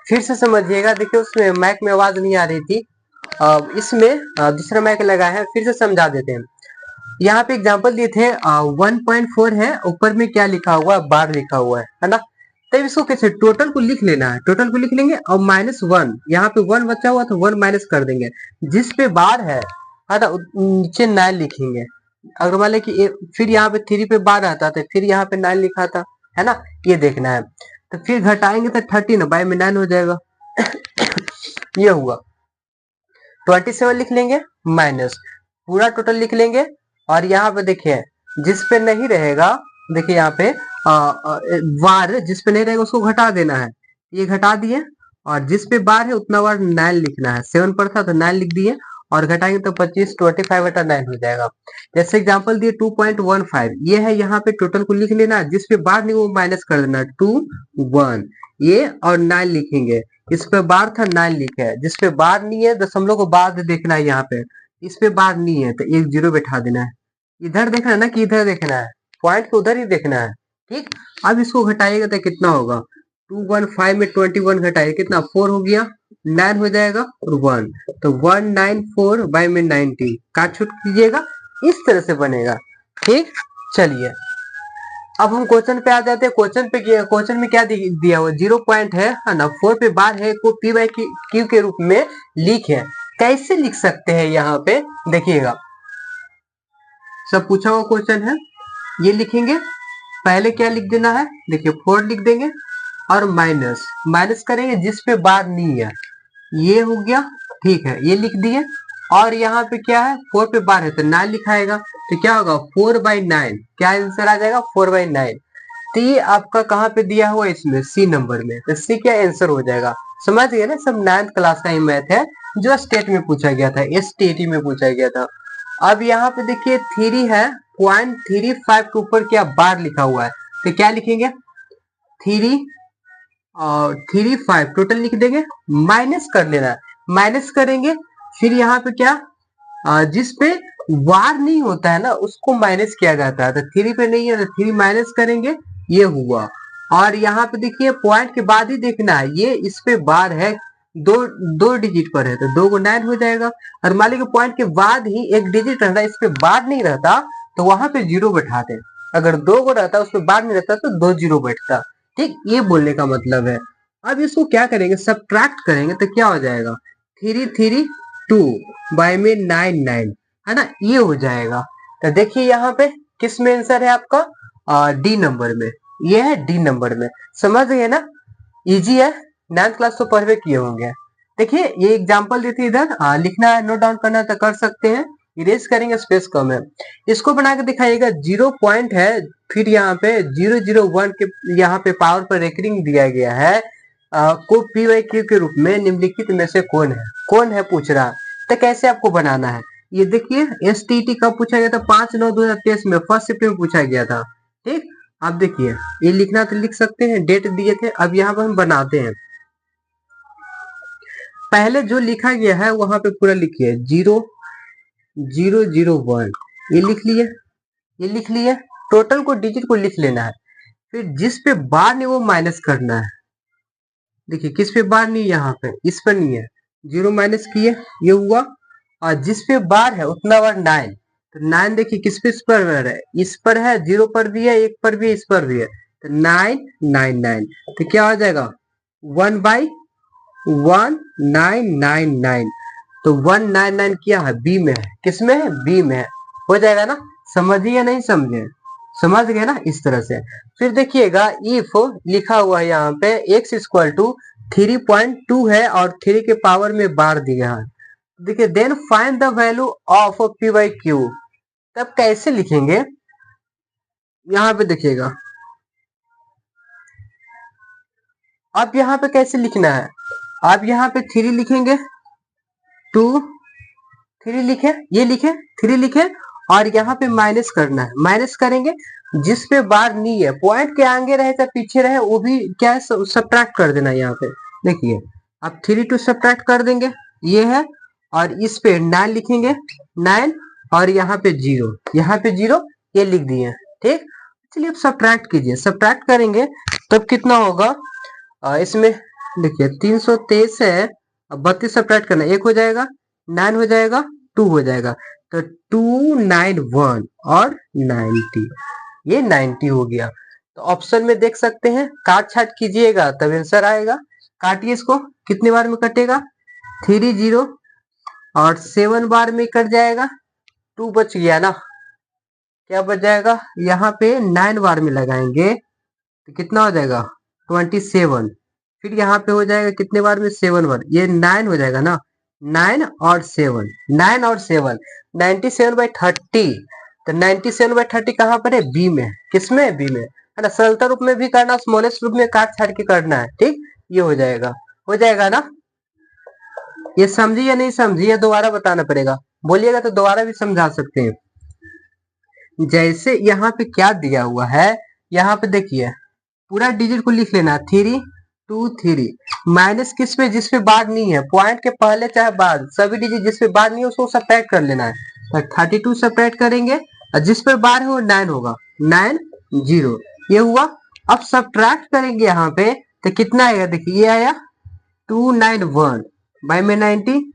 फिर से समझिएगा, देखिए उसमें माइक में आवाज नहीं आ रही थी, इसमें दूसरा माइक लगा है, फिर से समझा देते हैं। यहाँ पे एग्जांपल दिए थे 1.4 है, ऊपर में क्या लिखा हुआ है, बार लिखा हुआ है ना। तब इसको कैसे टोटल को लिख लेना है, टोटल को लिख लेंगे और -1, यहाँ पे 1 बचा हुआ तो 1 माइनस कर देंगे, जिस पे बार है ना नीचे 9 लिखेंगे। अगर मान लें कि फिर यहाँ पे 3 पे बार आता था, फिर यहाँ पे 9 लिखा था, है ना, ये देखना है। तो फिर घटाएंगे तो 13 बाय में 9 हो जाएगा। ये हुआ 27 लिख लेंगे माइनस, पूरा टोटल लिख लेंगे, और यहाँ पे देखिए जिस पे नहीं रहेगा, देखिए यहाँ पे बार जिस पे नहीं रहेगा उसको घटा देना है, ये घटा दिए, और जिस पे बार है उतना बार 9 लिखना है। 7 पर था तो 9 लिख दिए, और घटाएंगे तो 25 25/9 हो जाएगा। जैसे एग्जांपल दिए 2.15, ये है, यहाँ पे टोटल को लिख लेना, जिस पे बार नहीं वो माइनस कर देना, 2 1 ये और 9 लिखेंगे, इस पे बार था 9 लिखे है, जिस पे बार नहीं है दशमलव को बाद देखना है, यहाँ पे इस पे बार नहीं है तो एक 0 बैठा देना है। इधर देखना है ना कि इधर देखना है, पॉइंट को उधर ही देखना है, ठीक। अब इसको घटाइएगा तो कितना होगा, 215 में 21 घटाइए कितना 4 हो गया, 9 हो जाएगा और 1, तो 194 बाय में 90 काट छूट कीजिएगा, इस तरह से बनेगा, ठीक। चलिए अब हम क्वेश्चन पे आ जाते हैं। क्वेश्चन में क्या दिया हुआ, 0 पॉइंट है ना, 4 पे बार है, को पी बाई क्यू के रूप में लिखे। कैसे लिख सकते हैं, यहाँ पे देखिएगा, सब पूछा हुआ क्वेश्चन है, ये लिखेंगे। पहले क्या लिख देना है, देखिए 4 लिख देंगे और माइनस करेंगे जिस पे बार नहीं है, ये हो गया, ठीक है, ये लिख दिए। और यहाँ पे क्या है, 4 पे बार है तो 9 लिखाएगा, तो क्या होगा 4/9, क्या आंसर आ जाएगा 4/9। तो ये आपका कहाँ पे दिया हुआ, इसमें सी नंबर में, तो सी क्या आंसर हो जाएगा। समझ गए ना, सब 9th क्लास का ही मैथ है, जो स्टेट में पूछा गया था, STT में पूछा गया था। अब यहाँ पे देखिए 3 है, 0.35 के ऊपर क्या बार लिखा हुआ है, तो क्या लिखेंगे 3 और 35 टोटल लिख देंगे, माइनस कर लेना है, माइनस करेंगे, फिर यहाँ पे क्या जिस पे वार नहीं होता है ना उसको माइनस किया जाता है, तो 3 पे नहीं है तो 3 माइनस करेंगे, ये हुआ। और यहाँ पे देखिए पॉइंट के बाद ही देखना है, ये इस पे बार है, दो डिजिट पर है तो 2 को 9 हो जाएगा। और मान लीजिए पॉइंट के बाद ही एक डिजिट रहता, इस पे बार नहीं रहता तो वहां पे 0 बैठाते, अगर 2 को रहता उस पे बार नहीं रहता तो 2 0 बैठता, ठीक, ये बोलने का मतलब है। अब इसको क्या करेंगे, सब्ट्रैक्ट करेंगे तो क्या हो जाएगा 3 3 2 बाय में 9 9, है ना, ये हो जाएगा। तो देखिए यहाँ पे किस में आंसर है आपका, डी नंबर में, ये है डी नंबर में। समझ गए ना, इजी है, 9th क्लास तो पढ़वे किए होंगे। देखिए ये एग्जांपल देती इधर, लिखना है नोट डाउन करना है तो कर सकते हैं, इरेज करेंगे स्पेस कम है। इसको बना के दिखाइएगा, 0 पॉइंट है, फिर यहाँ पे 001 के यहाँ पे पावर पर रेकरिंग दिया गया है, को पी वाई क्यू के रूप में निम्नलिखित में से कौन है पूछ रहा। तो कैसे आपको बनाना है, ये देखिए STT कब पूछा गया था, 5/9/2023 में, फर्स्ट शिफ्ट में पूछा गया था, ठीक। अब देखिए ये लिखना तो लिख सकते हैं, डेट दिए थे, अब यहाँ पर हम बनाते हैं। पहले जो लिखा गया है वहां पे पूरा लिखिए 0001, ये लिख लिए, टोटल को डिजिट को लिख लेना है, फिर जिस पे बार नहीं वो माइनस करना है। देखिए किस पे बार नहीं, यहाँ पे इस पर नहीं है, 0 माइनस किए, ये हुआ। और जिस पे बार है उतना बार 9, तो 9 देखिए किस पे, इस पर है, इस पर है, 0 पर भी है, 1 पर भी है, इस पर भी है, तो 9 9 9, तो क्या हो जाएगा 1/1999, तो 199 क्या है, बी में है, किस में है, बी में है, हो जाएगा ना। समझिए नहीं समझे, समझ गए ना, इस तरह से। फिर देखिएगा इफ लिखा हुआ है यहाँ पे x इक्वल टू 3.2 है और 3 के पावर में बार दिया है, देखिए then find the value of P by Q, तब कैसे लिखेंगे, यहाँ पे देखिएगा, अब यहाँ पे कैसे लिखना है, आप यहाँ पे 3 लिखेंगे, 2 3 लिखे, ये लिखे 3 लिखे, और यहाँ पे माइनस करना है, माइनस करेंगे जिस पे बार नहीं है, पॉइंट के आगे रहे चाहे पीछे रहे वो भी क्या है, सब्ट्रैक्ट कर देना। यहाँ पे देखिए अब 3 to सब्ट्रैक्ट कर देंगे, ये है, और इस पे 9 लिखेंगे, 9 और यहाँ पे 0, ये लिख दिए, ठीक। चलिए अब सब्ट्रैक्ट कीजिए, सब्ट्रैक्ट करेंगे तब कितना होगा, इसमें देखिए 323 है, अब 32 सब्ट्रैक्ट करना, 1 हो जाएगा, 9 हो जाएगा, 2 हो जाएगा, तो 291 और 90, ये 90 हो गया। तो ऑप्शन में देख सकते हैं, काट छाट कीजिएगा तब आंसर आएगा। काटिए इसको, कितने बार में कटेगा, 3 0 और 7 बार में कट जाएगा, 2 बच गया ना, क्या बच जाएगा, यहाँ पे 9 बार में लगाएंगे तो कितना हो जाएगा 27, फिर यहाँ पे हो जाएगा कितने बार में 7 बार, ये 9 हो जाएगा ना, 9 और 7, 9 और 7, 97/30, तो 97/30 कहाँ पर है, बी में, किसमें, बी में, है ना। सरलता रूप में भी करना, स्मॉलेस्ट रूप में काट छाट के करना है, ठीक, ये हो जाएगा ना। ये समझी या नहीं समझी, या दोबारा बताना पड़ेगा, बोलिएगा तो दोबारा भी समझा सकते हैं। जैसे यहाँ पे क्या दिया हुआ है, यहाँ पे देखिए पूरा डिजिट को लिख लेना, 3 2 3, माइनस किस पे, जिस पे बार नहीं है, पॉइंट के पहले चाहे बाद, सभी डिजिट जिस पे बार नहीं है उसको सब्ट्रैक्ट कर लेना है, तो 32 सब्ट्रैक्ट करेंगे और जिस पर बार है वो 9 होगा, 9 0, ये हुआ। अब सब्ट्रैक्ट करेंगे यहाँ पे तो कितना आएगा, देखिए ये आया 291 बाई में 90,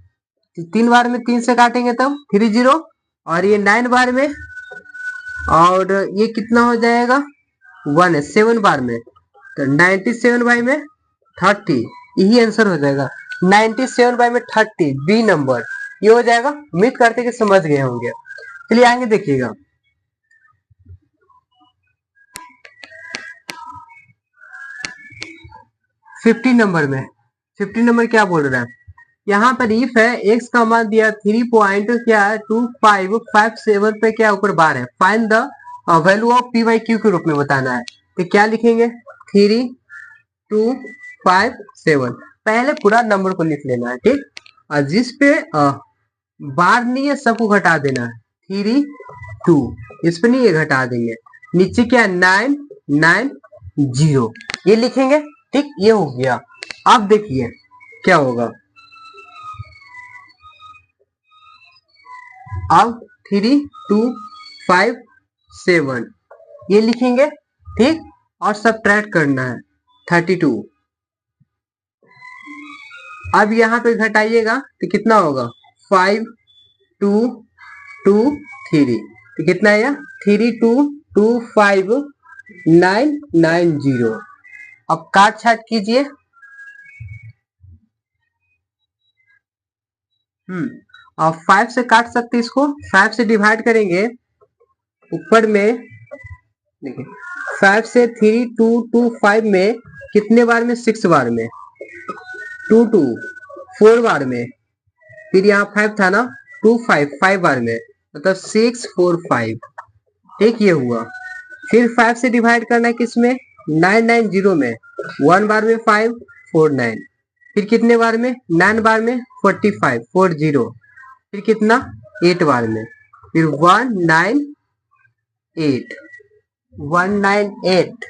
3 बार में 3 से काटेंगे तब 3 0, और ये 9 बार में, और ये कितना हो जाएगा 1 है 7 बार में, तो 97 बाई में 30, यही आंसर हो जाएगा, 97 बाई में 30, बी नंबर, ये हो जाएगा। उम्मीद करते कि समझ गए होंगे। चलिए आगे देखिएगा, फिफ्टी नंबर में, 50 नंबर क्या बोल रहा है, यहाँ पर इफ है, एक्स का मान दिया 3 पॉइंट क्या है 2557 पे क्या ऊपर बार है, find the value of P by Q के रूप में बताना है, तो क्या लिखेंगे 3257, पहले पूरा नंबर को लिख लेना है, ठीक, और जिस पे बार नहीं है सबको घटा देना है, 3 2, इस पे नहीं है घटा देंगे, नीचे क्या 9 9 0, ये लिखेंगे, ठीक, ये हो गया। अब देखिए क्या होगा, अब 3 2 5 7 ये लिखेंगे, ठीक, और सब्ट्रैक्ट करना है 32, अब यहाँ पे घटाइएगा तो कितना होगा 5 2 2 3, तो कितना आया 3 2 2 5 9 9 0। अब काट छाट कीजिए, अब 5 से काट सकते, इसको 5 से डिवाइड करेंगे, ऊपर में देखिए 5 से 3 2 2 5 में कितने बार में, 6 बार में, 2 2 4 बार में, फिर यहाँ 5 था ना, 2 5 5 बार में, मतलब 6 4 5, ठीक, ये हुआ। फिर 5 से डिवाइड करना है किसमें, 9 9 0 में, 1 बार में 5 4 9, फिर कितने बार में, 9 बार में 45 4 0, फिर कितना 8 बार में, फिर 198 198,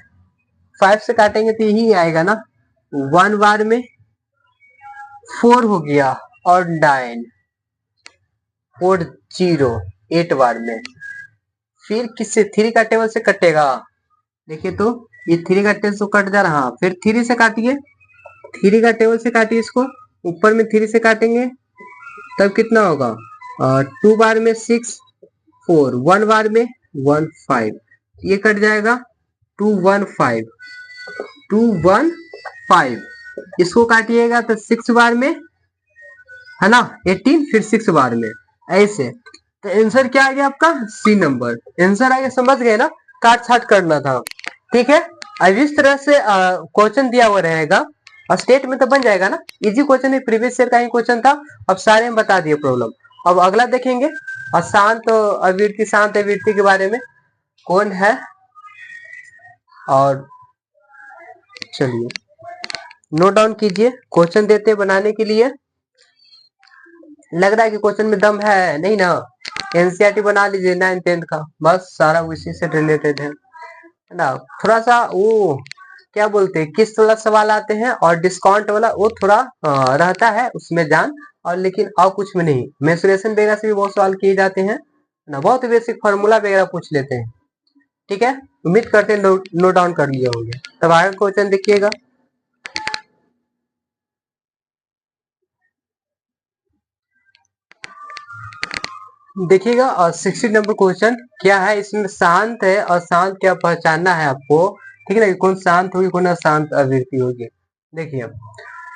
5 से काटेंगे तो यही आएगा ना, 1 बार में 4 हो गया, और 9 4 0 8 बार में, फिर किससे 3 का टेबल से कटेगा, देखिए तो ये 3 का टेबल से कट जा रहा, हाँ, फिर 3 से काटिए, 3 का टेबल से काटिए इसको, ऊपर में 3 से काटेंगे तब कितना होगा, 2 बार में 6 4, 1 बार में 1 5, ये कट जाएगा 2 1 5 2 1 5, इसको काटिएगा तो 6 बार में, है ना 18, फिर 6 बार में, ऐसे, तो आंसर क्या आ गया आपका, सी नंबर, आंसर आ गया, समझ गए ना, काट छाट करना था, ठीक है। अब इस तरह से क्वेश्चन दिया हुआ रहेगा, और स्टेट में तो बन जाएगा ना, इजी क्वेश्चन है, प्रीवियस ईयर का ही क्वेश्चन था, अब सारे में बता दिए प्रॉब्लम। अब अगला देखेंगे, अशांत अवृत्ति शांत अवृत्ति के बारे में, कौन है, और चलिए नोट डाउन कीजिए, क्वेश्चन देते हैं बनाने के लिए, लग रहा है कि क्वेश्चन में दम है नहीं ना, एनसीईआरटी बना लीजिए 9 10 का, बस सारा उसी से रिलेटेड है ना। थोड़ा सा वो क्या बोलते हैं, किस वाला सवाल आते हैं और डिस्काउंट वाला, वो थोड़ा रहता है उसमें जान, और लेकिन और कुछ में नहीं, मेंसुरेशन वगैरह से भी बहुत सवाल किए जाते हैं ना, बहुत बेसिक फार्मूला वगैरह पूछ लेते हैं, ठीक है। उम्मीद करते हैं नोट डाउन कर लिए होंगे। तब आगे क्वेश्चन देखिएगा, देखिएगा, और 60 नंबर क्वेश्चन क्या है, इसमें शांत है और शांत क्या पहचानना है आपको, ठीक है ना, कौन शांत होगी कौन अशांत अभिव्यक्ति होगी। देखिए अब,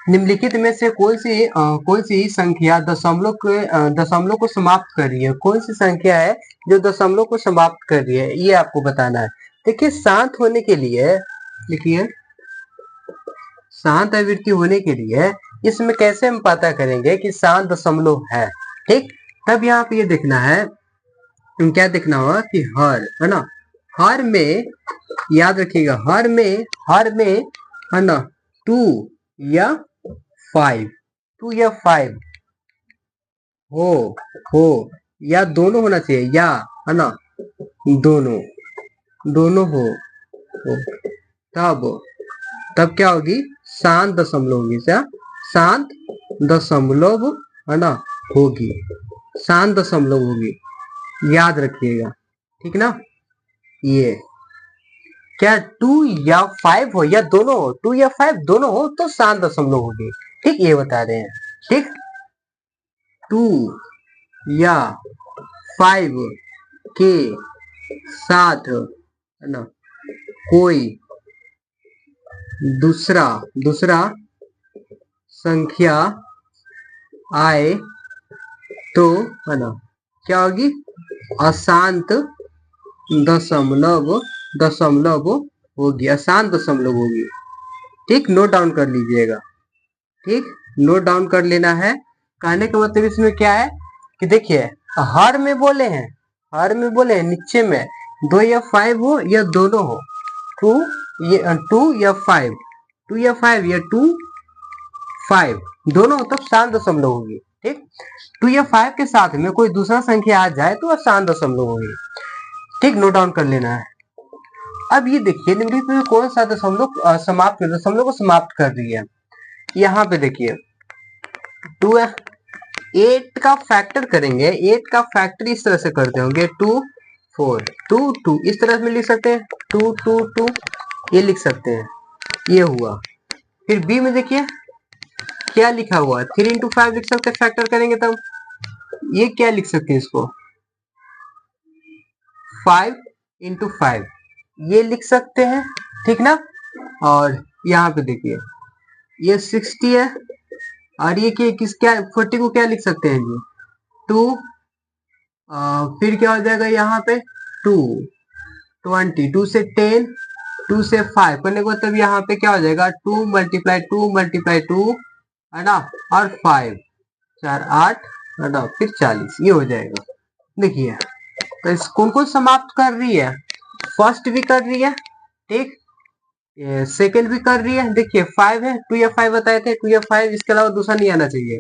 निम्नलिखित में से कौन सी संख्या दशमलव को समाप्त कर रही है, कौन सी संख्या है जो दशमलव को समाप्त कर रही है, ये आपको बताना है। देखिए शांत होने के लिए, देखिए शांत अभिव्यक्ति होने के लिए इसमें कैसे हम पता करेंगे कि शांत दशमलव है, ठीक। तब यहाँ पे ये देखना है, क्या देखना होगा कि हर, है ना, हर में, याद रखिएगा, हर में है ना 2 या 5, 2 या 5 हो या दोनों होना चाहिए, या है ना दोनों दोनों हो तब तब क्या होगी, शांत दशमलव होगी, क्या शांत दशमलव, है ना, होगी, शांत दशमलव होगी, याद रखिएगा, ठीक ना। ये क्या 2 या 5 हो या दोनों हो, 2 या 5 दोनों हो तो शांत दशमलव होगी, ठीक, ये बता रहे हैं, ठीक। 2 या 5 के साथ, है ना, कोई दूसरा संख्या आए तो, है ना, क्या होगी, अशांत दशमलव होगी, अशांत दशमलव होगी, ठीक। नोट डाउन कर लीजिएगा, ठीक, नोट डाउन कर लेना है। कहने का मतलब इसमें क्या है कि देखिए हर में बोले हैं, नीचे में 2 या 5 हो या दोनों हो, 2 या 5, 2 या 5 या 2 5 दोनों हो तब शांत दशमलव होगी, ठीक। 2 या 5 के साथ में कोई दूसरा संख्या आ जाए तो शांत दशमलव होगी, ठीक, नोट डाउन कर लेना है। अब ये देखिए निम्नलिखित में कौन सा दशमलव को समाप्त कर रही है। यहाँ पे देखिए 2 है, 8 का फैक्टर करेंगे, 8 का फैक्टर इस तरह से करते होंगे 2 4 2 2, इस तरह में लिख सकते हैं 2 2 2, ये लिख सकते हैं, ये हुआ। फिर बी में देखिए क्या लिखा हुआ है, 3 इंटू 5 लिख सकते हैं, फैक्टर करेंगे तब ये क्या लिख सकते हैं, इसको 5 इंटू 5 ये लिख सकते हैं, ठीक ना। और यहाँ पे देखिए ये 60 है, और ये क्या 40 को क्या लिख सकते हैं जी 2, फिर क्या हो जाएगा यहाँ पे 2 20, 2 से 10, 2 से 5 करने को तब यहाँ पे क्या हो जाएगा 2 मल्टीप्लाई 2, है ना, और 5 4 8, है ना, फिर 40, ये हो जाएगा। देखिए तो इस कौन कौन समाप्त कर रही है, फर्स्ट भी कर रही है, ठीक, सेकेंड भी कर रही है। देखिए 5 है, 2 या 5 बताए थे, 2 या 5, इसके अलावा दूसरा नहीं आना चाहिए।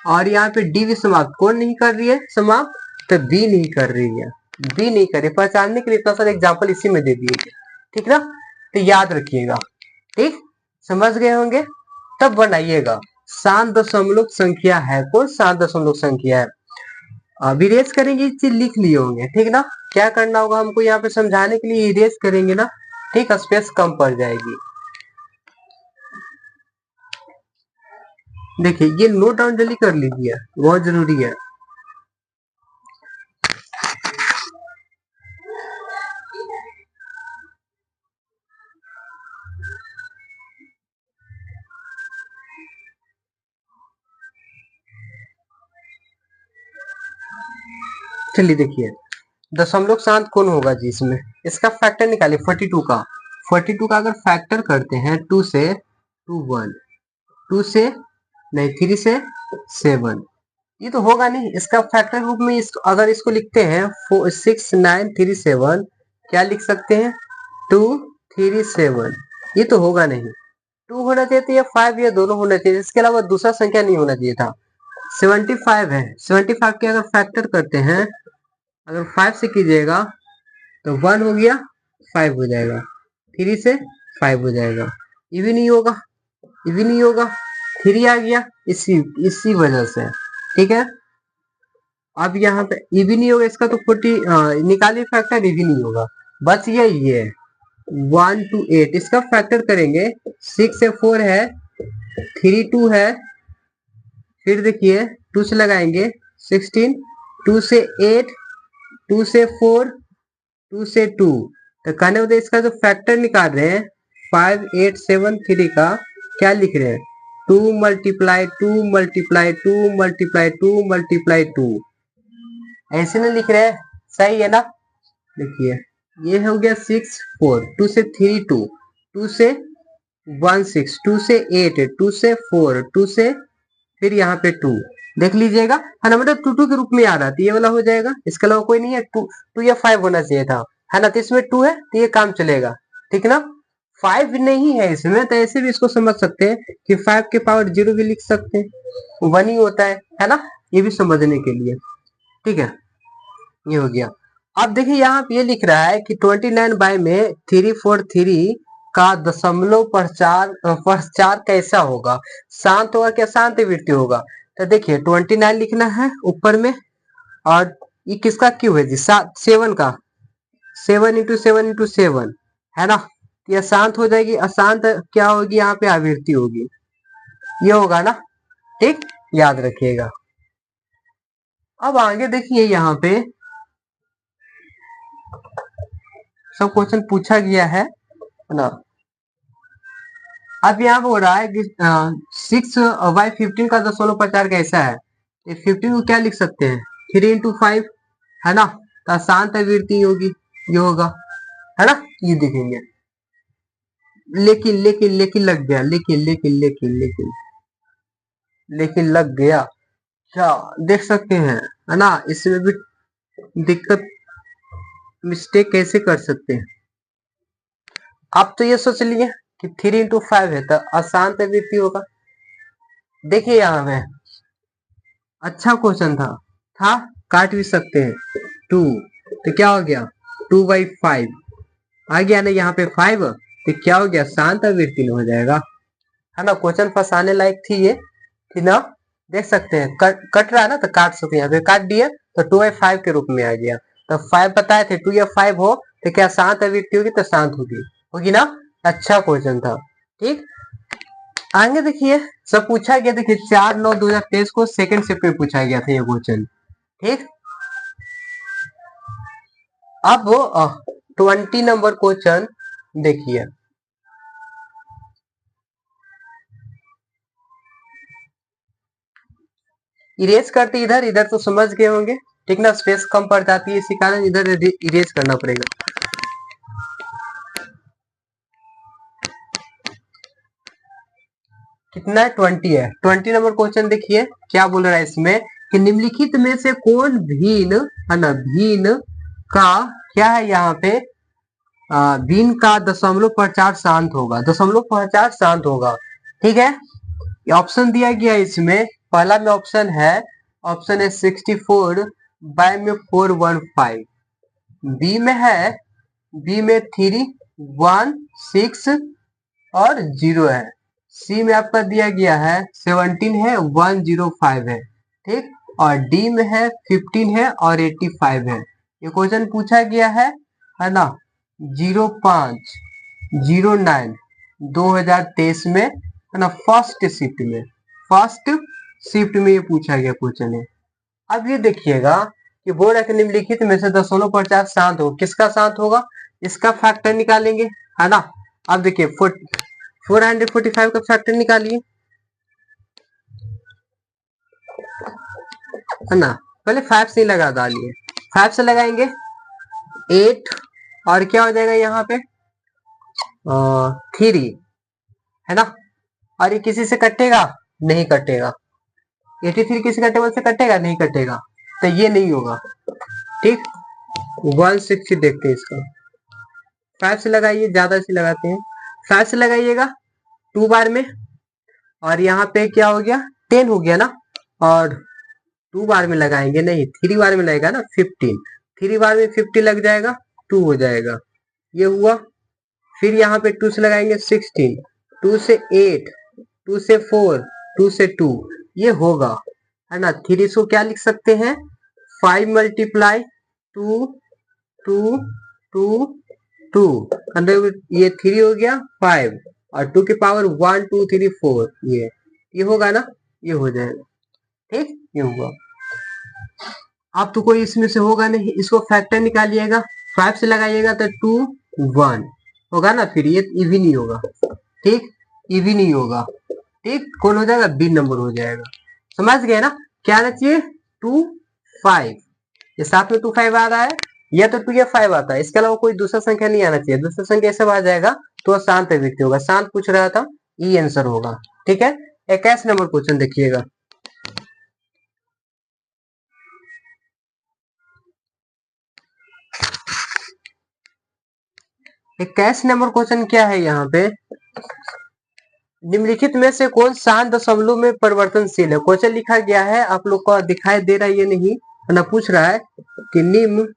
और यहाँ पे डी भी समाप्त, कौन नहीं कर रही है समाप्त, तो बी नहीं कर रही है, बी नहीं कर रही। पहचानने के लिए इतना सारा एग्जाम्पल इसी में दे दिए, ठीक ना, तो याद रखिएगा, ठीक, समझ गए होंगे। तब बनाइएगा शांत दशमलव संख्या है, कौन शांत दशमलव संख्या है। अभी इरेज करेंगे, इस चीज लिख लिए होंगे, ठीक ना। क्या करना होगा हमको यहाँ पे समझाने के लिए, इरेज करेंगे ना, ठीक, स्पेस कम पड़ जाएगी। देखिए ये नोट डाउन जल्दी कर लीजिए, बहुत जरूरी है। चलिए देखिए दशमलव शांत कौन होगा जी, इसमें इसका फैक्टर निकालिए 42 का, 42 का अगर फैक्टर करते हैं 2 से 2 1, 2 से नहीं 3 से 7, ये तो होगा नहीं। इसका फैक्टर रूप में अगर इसको लिखते हैं 4 6 9 3 7, क्या लिख सकते हैं 2 3 7, ये तो होगा नहीं। 2 होना चाहिए था या 5 या दोनों होना चाहिए, इसके अलावा दूसरा संख्या नहीं होना चाहिए था। 75 है, 75 के अगर फैक्टर करते हैं, अगर 5 से कीजिएगा तो 1 हो गया, 5 हो जाएगा, 3 से 5 हो जाएगा, ये भी नहीं होगा, ये भी नहीं होगा, 3 आ गया, इसी वजह से, ठीक है। अब यहाँ पे ये भी नहीं होगा, इसका तो 40 निकालिए फैक्टर, ये भी नहीं होगा, बस ये 1 to 8, इसका फैक्टर करेंगे 6 से 4 है, 3 2 है, फिर देखिए 2 से लगाएंगे 16, 2 से 8, 2 से 4, 2 से 2। तो कहने को इसका जो फैक्टर निकाल रहे हैं 5, 8, 7, 3 का क्या लिख रहे हैं 2 मल्टीप्लाई 2 मल्टीप्लाई 2 मल्टीप्लाई 2 मल्टीप्लाई 2, ऐसे ना लिख रहे हैं, सही है ना। देखिए ये हो गया 6, 4, 2 से 3, 2, 2 से 1, 6, 2 से 8, 2 से 4, 2 से फिर यहाँ पे 2, देख लीजिएगा है ना, मतलब 2 2 के रूप में आ रहा है, ये वाला हो जाएगा, इसके अलावा कोई नहीं है। 2 2 या 5 होना चाहिए था, है ना, तो इसमें 2 है तो ये काम चलेगा, ठीक ना। 5 नहीं है इसमें, तो ऐसे भी इसको समझ सकते हैं कि 5 के पावर 0 भी लिख सकते हैं, 1 ही होता है ना, ये भी समझने के लिए, ठीक है। ये हो गया। अब देखिए यहाँ पे ये लिख रहा है कि 29 बाय में 343 का दशमलव प्रचार कैसा होगा, शांत होगा क्या शांत वृत्ति होगा। तो देखिए 29 लिखना है ऊपर में, और ये किसका क्यों है जी 7 का, 7 इंटू 7 इंटू 7 है ना, ये अशांत हो जाएगी, अशांत क्या होगी यहाँ पे आवृत्ति होगी, ये होगा ना, ठीक, याद रखिएगा। अब आगे देखिए यहाँ पे सब क्वेश्चन पूछा गया है ना। अब यहाँ पे हो रहा है कि 6/15 का दशमलव प्रचार कैसा है, 15 को क्या लिख सकते हैं 3 इंटू 5, है ना, तो अशांत आवृत्ति होगी, ये होगा, है ना, ये देखेंगे। लेकिन लेकिन लेकिन लग गया, लेकिन लेकिन लेकिन लेकिन लेकिन लग गया क्या, देख सकते हैं, है ना, इसमें भी दिक्कत, मिस्टेक कैसे कर सकते हैं। आप तो ये सोच लिए कि 3 इंटू 5 है तो अशांत आवृत्ति होगा। देखिए यहाँ पे अच्छा क्वेश्चन था काट भी सकते हैं 2, तो क्या हो गया 2/5 आ गया ना, यहाँ पे 5 तो क्या हो गया शांत आवृत्ति में हो जाएगा, है ना। क्वेश्चन फंसाने लायक थी ये, थी ना, देख सकते हैं कट रहा है ना, तो काट सकते हैं, यहाँ पे काट दिया तो 2/5 के रूप में आ गया। तो 5 बताए थे, 2 या 5 हो तो क्या शांत आवृत्ति होगी, तो शांत होगी ना। अच्छा क्वेश्चन था, ठीक। आगे देखिए सब पूछा गया, देखिए 4/9/2023 को सेकंड शिफ्ट में पूछा गया था ये क्वेश्चन, ठीक। अब 20 नंबर क्वेश्चन देखिए, इरेज करते इधर इधर तो समझ गए होंगे, ठीक ना, स्पेस कम पड़ जाती है इसी कारण इधर इरेज करना पड़ेगा। कितना है 20 है। 20 नंबर क्वेश्चन देखिए क्या बोल रहा है इसमें कि निम्नलिखित में से कौन भिन्न, है ना, भिन्न का क्या है यहाँ पे भिन्न का दशमलव प्रचार शांत होगा, दशमलव प्रचार शांत होगा, ठीक है। ऑप्शन दिया गया इसमें, पहला में ऑप्शन है 64 बाय में 415, बी में है, बी में 3, 1, 6 और 0 है, सी में आपका दिया गया है 17 है, 105 है, ठीक, और डी में है 15 है और 85 है। ये क्वेश्चन पूछा गया है ना 05/09/2023 में, है ना, फर्स्ट शिफ्ट में ये पूछा गया क्वेश्चन है। अब ये देखिएगा कि बोर्ड के निम्नलिखित में से दशमलव प्रचार शांत होगा, किसका शांत होगा, इसका फैक्टर निकालेंगे, है ना। अब देखिए 445 का फैक्टर निकालिए, है ना, पहले 5 से लगा डालिए, 5 से लगाएंगे 8 और क्या हो जाएगा यहाँ पे 3, है ना, और ये किसी से कटेगा नहीं कटेगा, 83 किसी का टेबल से कटेगा नहीं कटेगा, तो ये नहीं होगा, ठीक। 160 देखते हैं इसका, 5 से लगाइए, ज्यादा से लगाते हैं, 5 से लगाइएगा 2 बार में, और यहाँ पे क्या हो गया 10 हो गया ना, और 2 बार में लगाएंगे नहीं 3 बार में लगेगा ना 15, 3 बार में 50 लग जाएगा 2 हो जाएगा, ये हुआ। फिर यहाँ पे 2 से लगाएंगे 16, 2 से 8, 2 से 4, 2 से 2, ये होगा, है ना। 3 को क्या लिख सकते हैं 5 मल्टीप्लाई 2 2 2 2, ये 3 हो गया 5 और 2 के पावर 1 2 3 4, ये होगा ना, ये हो जाएगा, ठीक, ये हुआ। अब तो कोई इसमें से होगा नहीं, इसको फैक्टर निकालिएगा, 5 से लगाइएगा तो 2 1 होगा ना, फिर ये इवी नहीं होगा, ठीक, इवी नहीं होगा, ठीक, कौन हो जाएगा, बी नंबर हो जाएगा। समझ गए ना, क्या आना चाहिए 2 5, ये साथ में 2 5 आ रहा है, या तो 2 या 5 आता है, इसके अलावा कोई दूसरा संख्या नहीं आना चाहिए, दूसरा संख्या सब आ जाएगा तो शांत व्यक्ति होगा, शांत पूछ रहा था, ई आंसर होगा, ठीक है। 21 नंबर क्वेश्चन देखिएगा। 21 नंबर क्वेश्चन क्या है यहाँ पे, निम्नलिखित में से कौन शांत दशमलव में परिवर्तनशील है। क्वेश्चन लिखा गया है, आप लोग को दिखाई दे रहा है ये नहीं, ना पूछ रहा है कि निम्नलिखित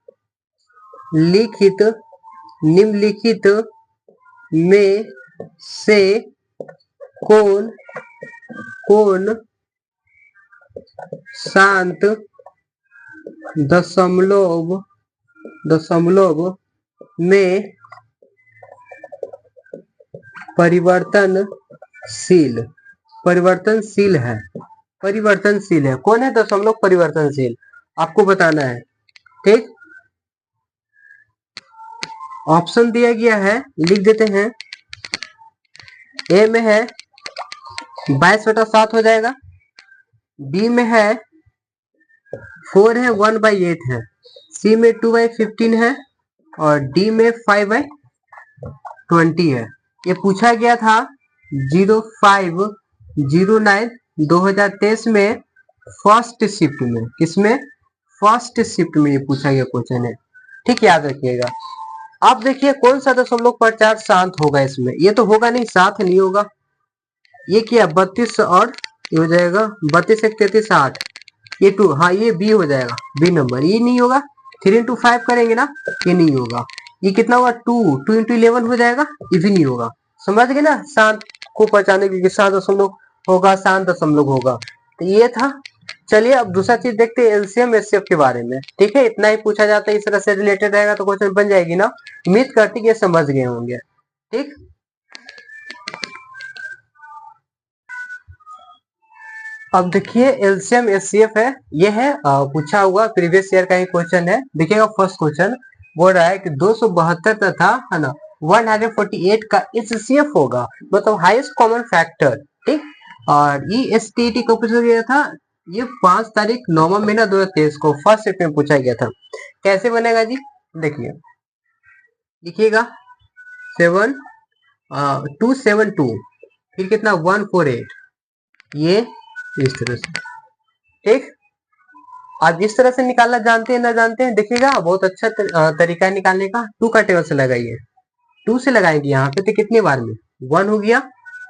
में से कौन कौन शांत दशमलव में परिवर्तनशील है, कौन है दशमलव परिवर्तनशील, आपको बताना है, ठीक। ऑप्शन दिया गया है, लिख देते हैं। ए में है 22/7 हो जाएगा, बी में है 4 है, 1/8 है, सी में 2/15 है, और डी में 5/20 है। ये पूछा गया था 05/09/2023 में फर्स्ट शिफ्ट में, किसमें, फर्स्ट शिफ्ट में ये पूछा गया क्वेश्चन है, ठीक, याद रखिएगा। अब देखिए कौन सा दशमलव प्रचार शांत होगा इसमें, ये तो होगा नहीं, साथ नहीं होगा, ये क्या 32 और ये हो जाएगा 32 1 33 60, ये 2, हाँ ये बी हो जाएगा, बी नंबर, ये नहीं होगा, 3 into 5 करेंगे ना, ये नहीं होगा, ये कितना हुआ 2 into 11 हो जाएगा, ये भी नहीं होगा। समझ गए ना, शांत को पहचाने के लिए शांत दशमलव होगा, शांत दशमलव होगा, तो ये था। चलिए अब दूसरा चीज देखते हैं, एलसीएम एचसीएफ के बारे में, ठीक है, इतना ही पूछा जाता है, इस तरह से रिलेटेड रहेगा तो क्वेश्चन बन जाएगी ना, उम्मीद करती है समझ गए होंगे, ठीक। अब देखिए एलसीएम एचसीएफ है, ये है पूछा हुआ प्रीवियस ईयर का ही क्वेश्चन है। देखिएगा फर्स्ट क्वेश्चन बोल रहा है कि 272 तथा है ना 148 का एचसीएफ होगा, मतलब हाईएस्ट कॉमन फैक्टर, ठीक। और ईएसटीटी को पूछा गया था, ये 5 तारीख 9वां महीना 2023 को फर्स्ट शिफ्ट में पूछा गया था। कैसे बनेगा जी, देखिए लिखिएगा 272, फिर कितना 148, ये इस तरह से, ठीक। आप इस तरह से निकालना जानते हैं ना जानते हैं, देखिएगा बहुत अच्छा तरीका है निकालने का। 2 का टेबल से लगाइए, 2 से लगाएंगे यहाँ पे तो कितने बार में 1 हो गया,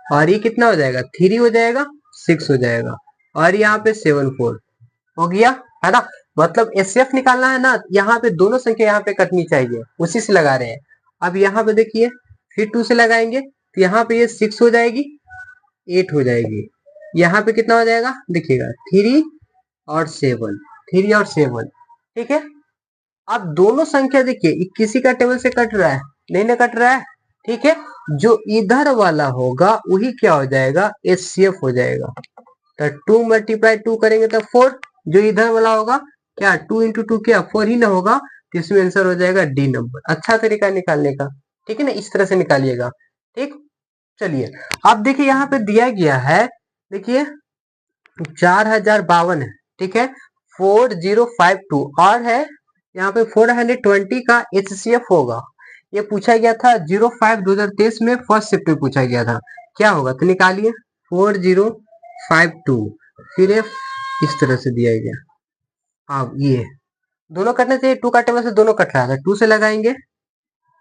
और ये कितना हो जाएगा 3 हो जाएगा, 6 हो जाएगा, और यहाँ पे 7 4 हो गया, है ना। मतलब एचसीएफ निकालना है ना, यहाँ पे दोनों संख्या यहाँ पे कटनी चाहिए, उसी से लगा रहे हैं। अब यहाँ पे देखिए फिर 2 से लगाएंगे तो यहाँ पे ये 6 हो जाएगी, 8 हो जाएगी, यहाँ पे कितना हो जाएगा देखिएगा 3 और 7, 3 और 7, ठीक है। अब दोनों संख्या देखिए किसी का टेबल से कट रहा है, नहीं ना कट रहा है, ठीक है। जो इधर वाला होगा वही क्या हो जाएगा एचसीएफ हो जाएगा, तो 2 × 2 करेंगे तो 4, जो इधर वाला होगा क्या 2 × 2 क्या 4 ही ना होगा, तो इसमें आंसर हो जाएगा डी नंबर। अच्छा तरीका निकालने का, ठीक है ना, इस तरह से निकालिएगा, ठीक। चलिए अब देखिए यहाँ पे दिया गया है, देखिए 4052 है, ठीक है, 4052 और है यहाँ पे 420 का एचसीएफ होगा। ये पूछा गया था 05/2023 में फर्स्ट शिफ्ट में पूछा गया था, क्या होगा तो निकालिए 4052, फिर इस तरह से दिया गया। अब ये दोनों कटने चाहिए, 2 का टेबल से दोनों कट रहा था, 2 से लगाएंगे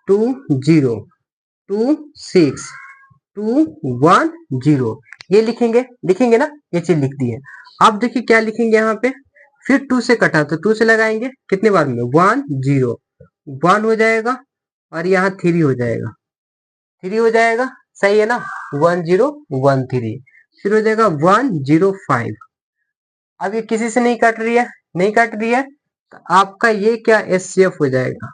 2 0 2 6 2 1 0, ये लिखेंगे ना, ये चीज लिख दी है। अब देखिए क्या लिखेंगे यहाँ पे, फिर 2 से कटा तो 2 से लगाएंगे कितने बार में 1 0 1 हो जाएगा, और यहाँ 3 हो जाएगा, 3 हो जाएगा, सही है ना, 1 0 1 3, फिर हो जाएगा 1 0 5। अब ये किसी से नहीं कट रही है, नहीं कट रही है, तो आपका ये क्या एचसीएफ हो जाएगा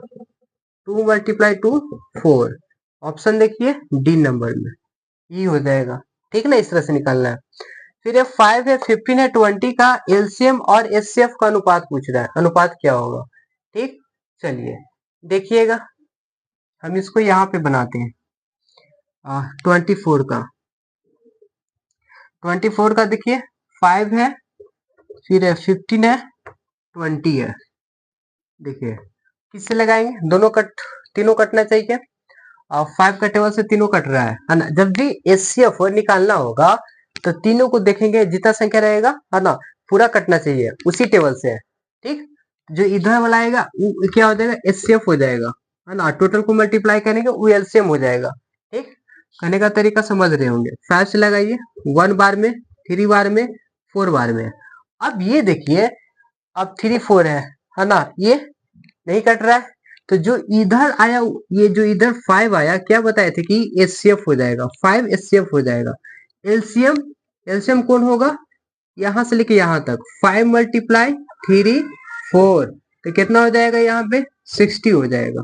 2 × 2 4, ऑप्शन देखिए डी नंबर में, ये हो जाएगा, ठीक ना, इस तरह से निकालना है। फिर ये 5 है, 15 है, 20 का एलसीएम और एचसीएफ का अनुपात पूछ रहा है, अनुपात क्या होगा। ठीक, चलिए देखिएगा, हम इसको यहाँ पे बनाते हैं 24 का। 24 का देखिए 5 है, फिर है 15 है, 20 है। देखिए किससे लगाएंगे, दोनों कट, तीनों कटना चाहिए। 5 का टेबल से तीनों कट रहा है ना। जब भी एचसीएफ निकालना होगा तो तीनों को देखेंगे, जितना संख्या रहेगा है ना पूरा कटना चाहिए उसी टेबल से। ठीक, जो इधर वाला आएगा वो क्या हो जाएगा, एचसीएफ हो जाएगा है ना। टोटल को मल्टीप्लाई करेंगे वो एलसीएम हो जाएगा। ठीक, करने का तरीका समझ रहे होंगे। 5 से लगाइए 1 बार में, 3 बार में, 4 बार में। अब ये देखिए, अब 3 4 है ना, ये नहीं कट रहा है। तो जो इधर आया, ये जो इधर 5 आया, क्या बताए थे कि एचसीएफ हो जाएगा, 5 एचसीएफ हो जाएगा। एलसीएम, एलसीएम कौन होगा, यहां से लेके यहां तक 5 मल्टीप्लाई 3 4, तो कितना हो जाएगा यहाँ पे 60 हो जाएगा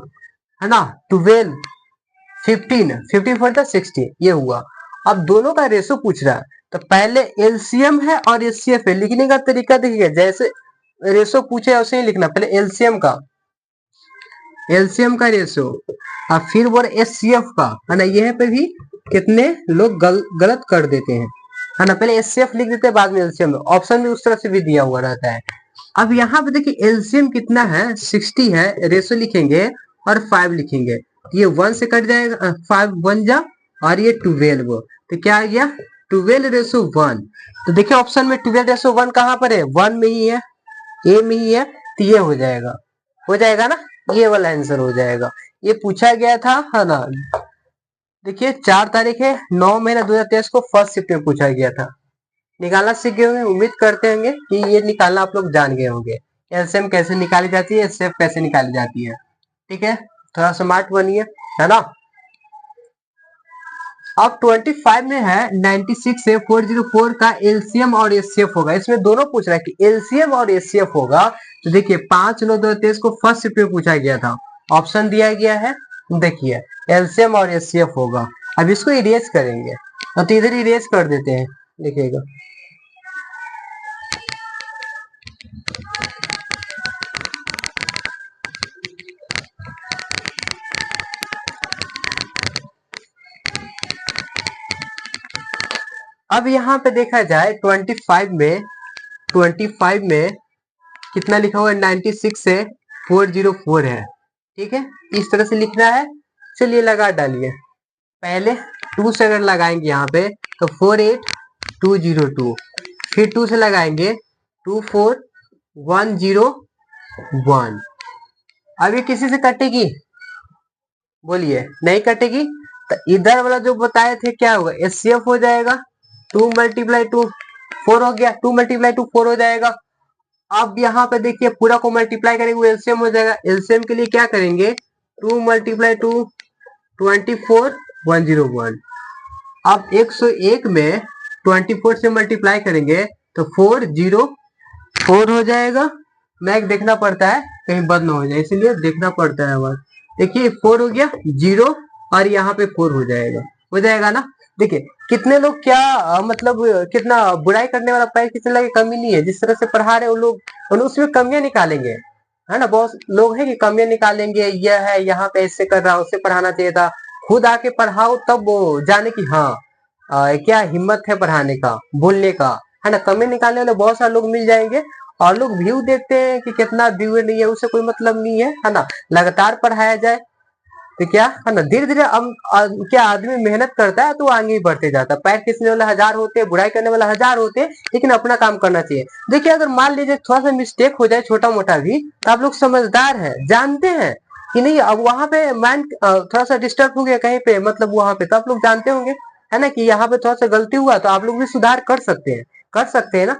है ना। 12 15 15 4 था 60, ये हुआ। अब दोनों का रेशो पूछ रहा है, तो पहले एलसीएम है और एचसीएफ है, लिखने का तरीका देखिएगा, जैसे रेशो पूछे उसे ही लिखना। पहले एलसीएम का, एलसीएम का रेशो, और फिर वो एचसीएफ का है ना। यहाँ पे भी कितने लोग गलत कर देते हैं है ना, पहले एचसीएफ लिख देते हैं बाद में एलसीएम। ऑप्शन में उस तरह से भी दिया हुआ रहता है। अब यहाँ पे देखिए एलसीएम कितना है, 60 है, रेशो लिखेंगे और 5 लिखेंगे, ये 1 से कट जाएगा, 5 1 जा, और ये 12, तो क्या आ गया 12:1। तो देखिए ऑप्शन में 12:1 कहाँ पर है, 1 में ही है, ए में ही है, तो ये हो जाएगा ना, ये वाला आंसर हो जाएगा। ये पूछा गया था है ना। देखिए 4 तारीख है 9 महीना 2023 को फर्स्ट शिफ्ट में पूछा गया था। निकालना सीख गए होंगे, उम्मीद करते होंगे कि ये निकालना आप लोग जान गए होंगे। एलसीएम कैसे निकाली जाती है, एचसीएफ कैसे निकाली जाती है। ठीक है, थोड़ा स्मार्ट बनिए है ना। अब 25 में है 96 से 404 का एलसीएम और एचसीएफ होगा। इसमें दोनों पूछ रहा है कि एलसीएम और एचसीएफ होगा। तो देखिए 5 9 2023 को फर्स्ट शिफ्ट में पूछा गया था, ऑप्शन दिया गया है। देखिए एलसीएम और एचसीएफ होगा। अब इसको इरेज करेंगे, तो इधर इरेज कर देते हैं, देखिएगा। अब यहाँ पे देखा जाए 25 में कितना लिखा हुआ है, 96 से 404 है। ठीक है, इस तरह से लिखना है। चलिए लगा डालिए, पहले 2 से अगर लगाएंगे यहाँ पे तो 48202, फिर 2 से लगाएंगे 24101। अब ये किसी से कटेगी, बोलिए नहीं कटेगी। तो इधर वाला जो बताए थे क्या होगा, एचसीएफ हो जाएगा, 2 मल्टीप्लाई 2 4 हो गया, 2 मल्टीप्लाई 2 4 हो जाएगा। अब यहाँ पे देखिए पूरा को मल्टीप्लाई करेंगे वो एलसीएम हो जाएगा। एलसीएम के लिए क्या करेंगे, 2 मल्टीप्लाई 2 24101। अब 101 में 24 से मल्टीप्लाई करेंगे तो 404 हो जाएगा। मैग देखना पड़ता है कहीं बंद ना हो जाए, इसलिए देखना पड़ता है बस। देखिए 4 हो गया 0, और यहाँ पे 4 हो जाएगा ना। देखिए कितने लोग क्या मतलब कितना बुराई करने वाला पैर कितने लगे, कमी नहीं है। जिस तरह से पढ़ा रहे वो लोग उसमें कमियां निकालेंगे है ना। बहुत लोग हैं कि कमियां निकालेंगे, यह है यहाँ पे ऐसे कर रहा, उससे पढ़ाना चाहिए था। खुद आके पढ़ाओ तब वो जाने की हाँ क्या हिम्मत है पढ़ाने का, बोलने का है ना। कमियां निकालने वाले बहुत सारे लोग मिल जाएंगे। और लोग व्यू देखते हैं कि कितना व्यू नहीं है, उससे कोई मतलब नहीं है ना। लगातार पढ़ाया जाए तो क्या है ना, धीरे धीरे क्या आदमी मेहनत करता है तो आगे ही बढ़ते जाता है। पैर खींचने वाले 1000 होते हैं, बुराई करने वाले 1000 होते हैं, लेकिन अपना काम करना चाहिए। देखिए अगर मान लीजिए थोड़ा सा मिस्टेक हो जाए छोटा मोटा भी, तो आप लोग समझदार है, जानते हैं कि नहीं। अब वहां पे माइंड थोड़ा सा डिस्टर्ब हो गया कहीं पे, मतलब वहां पे, तो आप लोग जानते होंगे है ना कि यहाँ पे थोड़ा सा गलती हुआ, तो आप लोग भी सुधार कर सकते हैं ना।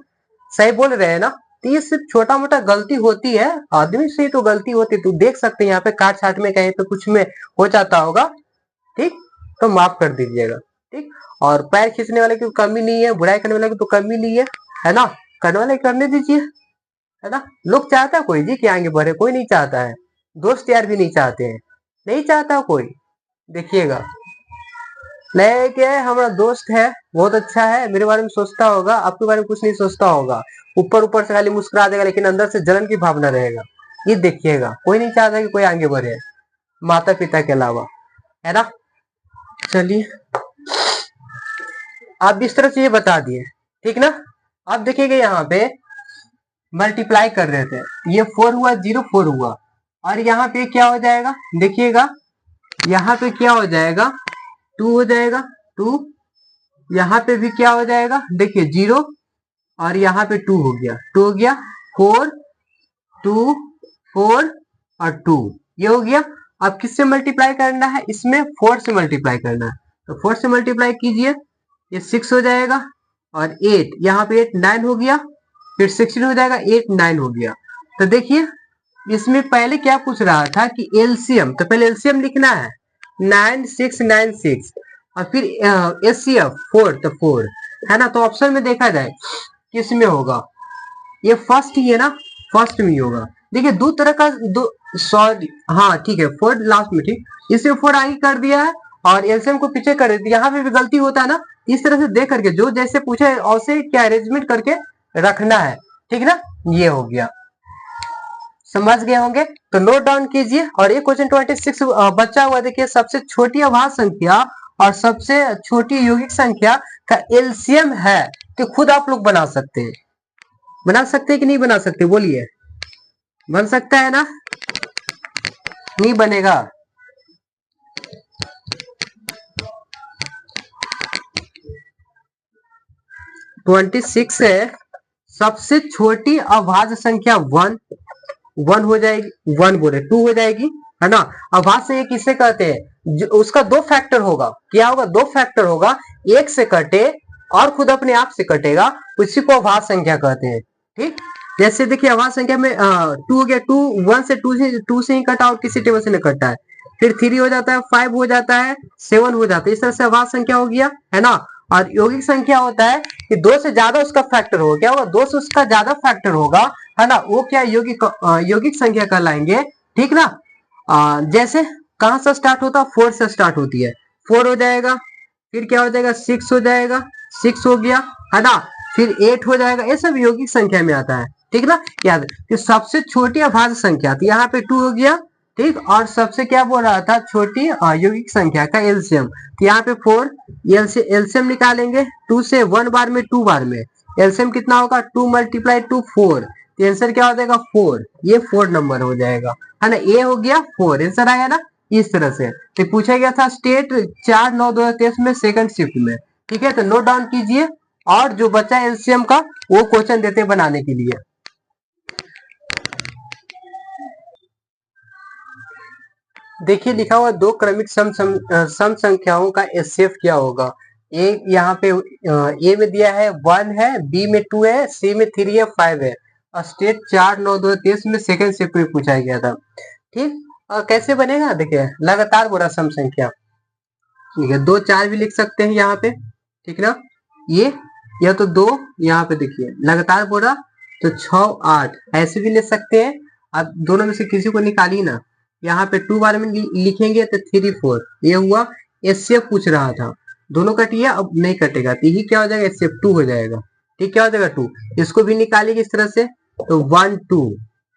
सही बोल रहे हैं ना। तो ये सिर्फ छोटा मोटा गलती होती है, आदमी से तो गलती होती है। तो देख सकते हैं यहाँ पे काट छाट में कहीं पे कुछ में हो जाता होगा, ठीक, तो माफ कर दीजिएगा। ठीक, और पैर खींचने वाले की कमी नहीं है, बुराई करने वाले की तो कमी नहीं है ना। करने वाले करने दीजिए है ना। लोग चाहता है कोई जी कि आगे बढ़े, कोई नहीं चाहता है। दोस्त यार भी नहीं चाहते हैं, नहीं चाहता कोई। देखिएगा नहीं क्या है, हमारा दोस्त है, बहुत अच्छा है, मेरे बारे में सोचता होगा, आपके बारे में कुछ नहीं सोचता होगा, ऊपर ऊपर से खाली मुस्कुरा देगा लेकिन अंदर से जलन की भावना रहेगा। ये देखिएगा, कोई नहीं चाहता कि कोई आगे बढ़े, माता पिता के अलावा, है ना। चलिए, आप इस तरह से ये बता दिए, ठीक ना। अब देखिएगा यहाँ पे मल्टीप्लाई कर रहे थे, ये 4 हुआ, 0 4 हुआ, और यहाँ पे क्या हो जाएगा, देखिएगा यहाँ पे क्या हो जाएगा, 2 हो जाएगा, 2, यहाँ पे भी क्या हो जाएगा, देखिए 0, और यहाँ पे 2 हो गया, 2 हो गया, 4 2 4 और 2, ये हो गया। अब किससे मल्टीप्लाई करना है, इसमें 4 से मल्टीप्लाई करना है, तो 4 से मल्टीप्लाई कीजिए, ये 6 हो जाएगा, और 8, यहाँ पे 8 9 हो गया, फिर 16 हो जाएगा, 8 9 हो गया। तो देखिए इसमें पहले क्या पूछ रहा था कि एलसीएम, तो पहले एलसीएम लिखना है, 9696, और फिर एचसीएफ 4, तो 4 है ना। तो ऑप्शन में देखा जाए किस में होगा, ये फर्स्ट ही है ना, फर्स्ट में ही होगा। देखिए दो तरह का, दो, सॉरी हाँ ठीक है, 4 लास्ट में, ठीक, इसे 4 आगे कर दिया है और एलसीएम को पीछे कर दिया, यहाँ पे भी गलती होता है ना। इस तरह से देख करके जो जैसे पूछे वैसे क्या अरेंजमेंट करके रखना है, ठीक ना। ये हो गया, समझ गए होंगे, तो नोट डाउन कीजिए। और ये क्वेश्चन 26 बचा हुआ, देखिए सबसे छोटी अभाज्य संख्या और सबसे छोटी यौगिक संख्या का एलसीएम है, तो खुद आप लोग बना सकते हैं, बना सकते हैं कि नहीं बना सकते, बोलिए, बन सकता है ना, नहीं बनेगा। ट्वेंटी सिक्स है, सबसे छोटी अभाज्य संख्या 1 1 हो जाएगी, 1 बोले 2 हो जाएगी, है ना। अभाज्य संख्या किसे कहते हैं, उसका दो फैक्टर होगा, क्या होगा, दो फैक्टर होगा, एक से कटे और खुद अपने आप से कटेगा, उसी को अभाज्य संख्या कहते हैं, ठीक। जैसे देखिए अभाज्य संख्या में 2 हो गया, 2 1 से 2 से ही कटा और किसी टेबल से नहीं कटा है, फिर 3 हो जाता है, 5 हो जाता है, 7 हो जाता है, इस तरह से अभाज्य संख्या हो गया, है ना। और यौगिक संख्या होता है कि 2 से ज्यादा उसका फैक्टर होगा, क्या होगा, 2 से उसका ज्यादा फैक्टर होगा, है ना, वो क्या यौगिक संख्या कहलाएंगे, ठीक ना। जैसे कहां से स्टार्ट होता है, 4 से स्टार्ट होती है, 4 हो जाएगा, फिर क्या हो जाएगा, 6 हो जाएगा, 6 हो गया, है ना, फिर 8 हो जाएगा, ये सब यौगिक संख्या में आता है, ठीक ना। याद, तो सबसे छोटी अभाज्य संख्या, तो यहाँ पे 2 हो गया, ठीक, और सबसे क्या बोल रहा था, छोटी यौगिक संख्या का एलसीएम, तो यहाँ पे 4, एलसीएम निकालेंगे, 2 से 1 बार में 2 बार में, एलसीएम कितना होगा, 2 मल्टीप्लाई 2 4, तो आंसर क्या हो जाएगा 4, ये 4 नंबर हो जाएगा, है ना, ये हो गया 4, आंसर आया ना। इस तरह से तो पूछा गया था स्टेट 4/9/2023 में सेकंड शिफ्ट में, ठीक है, तो नोट डाउन कीजिए, और जो बचा एलसीएम का वो क्वेश्चन देते बनाने के लिए। देखिए लिखा हुआ दो क्रमिक सम संख्याओं का एचसीएफ क्या होगा, ए यहाँ पे ए में दिया है 1 है, बी में 2 है, सी में 3 है, 5 है, और स्टेट 4/9/2023 में सेकंड शिफ्ट में पूछा गया था, ठीक। और कैसे बनेगा, देखिए लगातार बोला सम संख्या, ठीक है, 2 4 भी लिख सकते हैं यहाँ पे, ठीक ना, ये या तो 2, यहाँ पे देखिए लगातार बोला तो 6 8 ऐसे भी ले सकते हैं, आप दोनों में से किसी को निकालिए ना, यहाँ पे 2 बार में लिखेंगे तो 3 4, ये हुआ एचसीएफ पूछ रहा था, दोनों कटिए, अब नहीं कटेगा, तो यही क्या हो जाएगा, एचसीएफ 2 हो जाएगा, ठीक, क्या हो जाएगा 2, इसको भी निकालिए इस तरह से, तो 1 2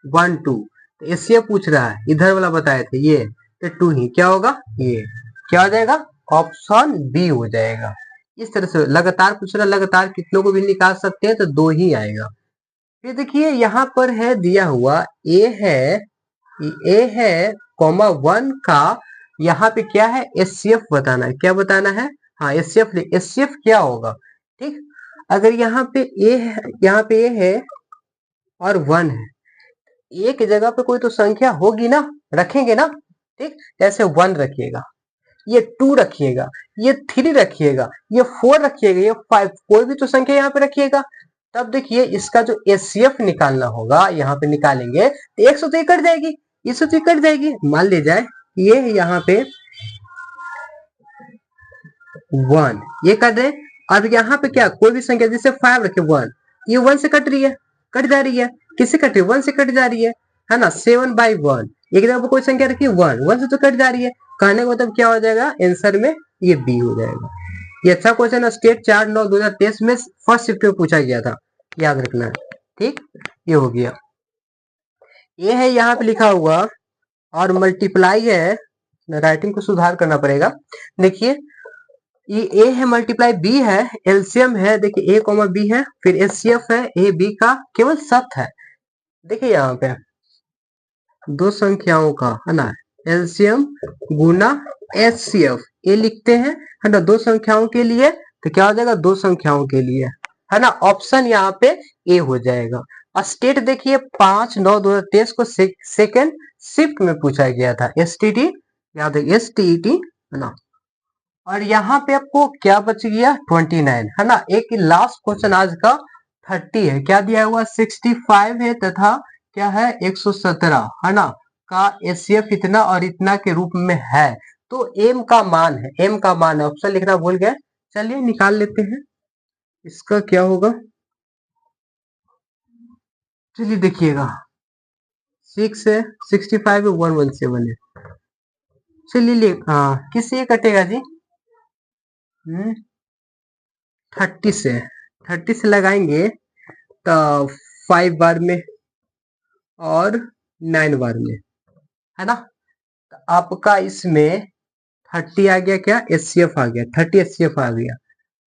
1 2, तो एचसीएफ पूछ रहा है, इधर वाला बताए थे ये, तो 2 ही क्या होगा, ये क्या हो जाएगा, ऑप्शन बी हो जाएगा। इस तरह से लगातार पूछ रहा, लगातार कितनों को भी निकाल सकते हैं, तो 2 ही आएगा। फिर देखिए यहाँ पर है दिया हुआ ए है कॉमा 1 का, यहाँ पे क्या है, एचसीएफ बताना है, क्या बताना है, हाँ एचसीएफ, एचसीएफ क्या होगा, ठीक। अगर यहाँ पे ए है, यहाँ पे ए है और 1 है, एक जगह पे कोई तो संख्या होगी ना, रखेंगे ना, ठीक, जैसे 1 रखिएगा, ये 2 रखिएगा, ये 3 रखिएगा, ये 4 रखिएगा, ये 5, कोई भी तो संख्या यहाँ पे रखिएगा, तब देखिए इसका जो एचसीएफ निकालना होगा, यहाँ पे निकालेंगे तो 100 तो कट जाएगी, इससे तो कट जाएगी, मान ली जाए ये यहाँ पे 1, ये कट रहे, और यहाँ पे क्या, कोई भी संख्या जैसे 5 रखे 1, ये 1 से कट रही है, कट जा रही है, किससे कट रही है, 1 से कट जा रही है ना, 7/1, एक जगह पर कोई संख्या रखी 1 1 से तो कट जा रही है, कहने का मतलब क्या हो जाएगा, आंसर में ये बी हो जाएगा। ये अच्छा क्वेश्चन है, स्टेट 4/9/2023 में फर्स्ट शिफ्ट में पूछा गया था, याद रखना है। ठीक, ये हो गया। ये है यहाँ पे लिखा हुआ और मल्टीप्लाई है, राइटिंग को सुधार करना पड़ेगा। देखिए ये ए है मल्टीप्लाई बी है, एलसीएम है, देखिए ए कॉमा बी है, फिर एचसीएफ है ए बी का केवल सत है। देखिए यहाँ पे दो संख्याओं का है ना, एलसीएम गुना एचसीएफ ये लिखते हैं है ना, दो संख्याओं के लिए तो क्या हो जाएगा, दो संख्याओं के लिए है ना, ऑप्शन यहाँ पे ए हो जाएगा। और स्टेट देखिए 5/9/2023 को सेकेंड शिफ्ट में पूछा गया था, एसटीटी याद है, एसटीईटी है ना। और यहाँ पे आपको क्या बच गया 29 है ना। एक लास्ट क्वेश्चन आज का 30 है, क्या दिया हुआ 65 है तथा क्या है 117 है ना का एचसीएफ इतना और इतना के रूप में है। तो एम का मान है, एम का मान है, ऑप्शन लिखना भूल गए, चलिए निकाल लेते हैं इसका क्या होगा। चलिए देखिएगा 6 है, 65 है, 117 है। चलिए किससे कटेगा जी, 30 से लगाएंगे तो 5 बार में और 9 बार में है ना। तो आपका इसमें 30 आ गया, क्या एचसीएफ आ गया, 30 एचसीएफ आ गया,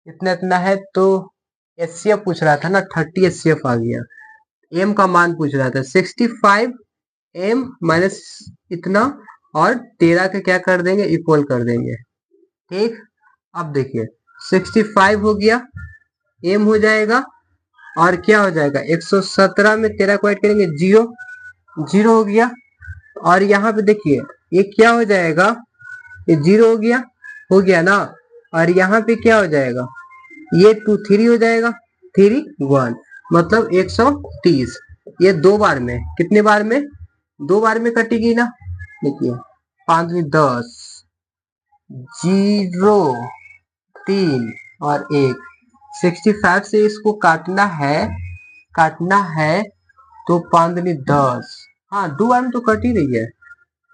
इतना इतना है तो एचसीएफ पूछ रहा था ना, 30 एचसीएफ आ गया। एम का मान पूछ रहा था 65 एम माइनस इतना और 13 के क्या कर देंगे, इक्वल कर देंगे। ठीक, अब देखिए 65 हो गया, एम हो जाएगा और क्या हो जाएगा 117 में 13 को ऐड करेंगे, 0 0 हो गया। और यहाँ पे देखिए ये क्या हो जाएगा, ये 0 हो गया ना। और यहाँ पे क्या हो जाएगा, ये 2 3 हो जाएगा, 3 1 मतलब 130। ये दो बार में, कितने बार में, दो बार में कटेगी ना। देखिए 5 10 0 3 और 1, 65 से इसको काटना है तो 5 10, हाँ 2 बार में तो कट ही रही है।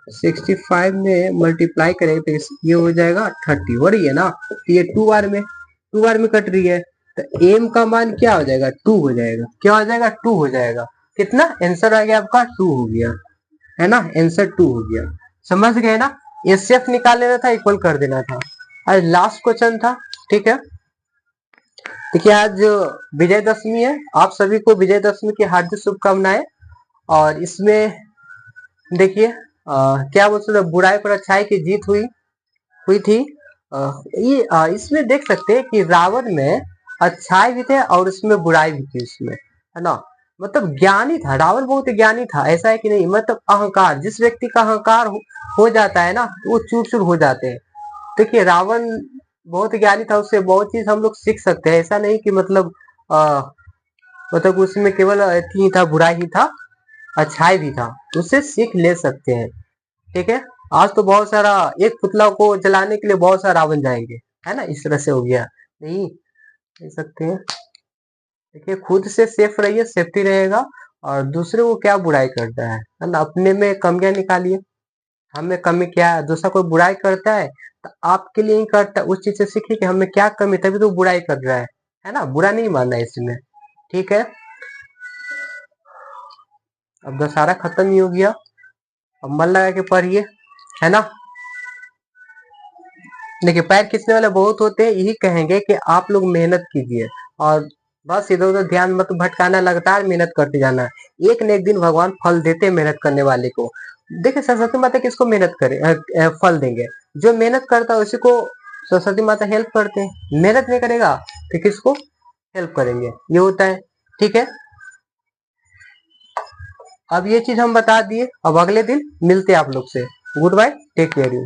65 में मल्टीप्लाई करेंगे तो ये हो जाएगा 30, हो रही है ना। ये 2 बार में कट रही है तो एम का मान क्या हो जाएगा, 2 हो जाएगा, क्या हो जाएगा 2 हो जाएगा। कितना आंसर आ गया आपका 2 हो गया है ना, आंसर 2 हो गया। समझ गए ना, एचसीएफ निकाल लेना था, इक्वल कर देना था। आज लास्ट क्वेश्चन था, ठीक है। देखिए आज विजयदशमी है, आप सभी को विजयदशमी की हार्दिक शुभकामनाएं। और इसमें देखिए क्या बोलते हैं, बुराई पर अच्छाई की जीत हुई थी। इसमें देख सकते हैं कि रावण में अच्छाई भी थे और उसमें बुराई भी थी उसमें, है ना। मतलब ज्ञानी था रावण, बहुत ज्ञानी था, ऐसा है कि नहीं। मतलब अहंकार, जिस व्यक्ति का अहंकार हो जाता है ना तो वो चूर हो जाते हैं। देखिए रावण बहुत ज्ञानी था, उससे बहुत चीज हम लोग सीख सकते हैं। ऐसा नहीं कि मतलब मतलब उसमें केवल ही था, बुराई ही था, अच्छाई भी था, उससे सीख ले सकते हैं। ठीक है, आज तो बहुत सारा, एक पुतला को जलाने के लिए बहुत सारा रावण जाएंगे, है ना, इस तरह से हो गया। नहीं कह सकते हैं। देखिए खुद से सेफ रहिए, सेफ्टी रहेगा। और दूसरे को क्या बुराई करता है ना, अपने में कमियां निकालिए। हमें कमी क्या है, दूसरा कोई बुराई करता है तो आपके लिए ही करता है, उस चीज से सीखिए कि हमें क्या कमी, तभी तो बुराई कर रहा है ना, बुरा नहीं मानना है इसमें। ठीक है, अब दशहरा खत्म ही हो गया, अब मन लगा के पढ़िए, है ना। देखिए पैर खींचने वाले बहुत होते हैं, यही कहेंगे कि आप लोग मेहनत कीजिए और बस इधर उधर ध्यान मत भटकाना, लगातार मेहनत करते जाना। एक न एक दिन भगवान फल देते मेहनत करने वाले को। देखिए सरस्वती माता किसको मेहनत करे फल देंगे, जो मेहनत करता है उसी को सरस्वती माता हेल्प करते हैं। मेहनत नहीं करेगा तो किसको हेल्प करेंगे, ये होता है। ठीक है, अब ये चीज हम बता दिए, अब अगले दिन मिलते हैं आप लोग से। Good bye, take care you.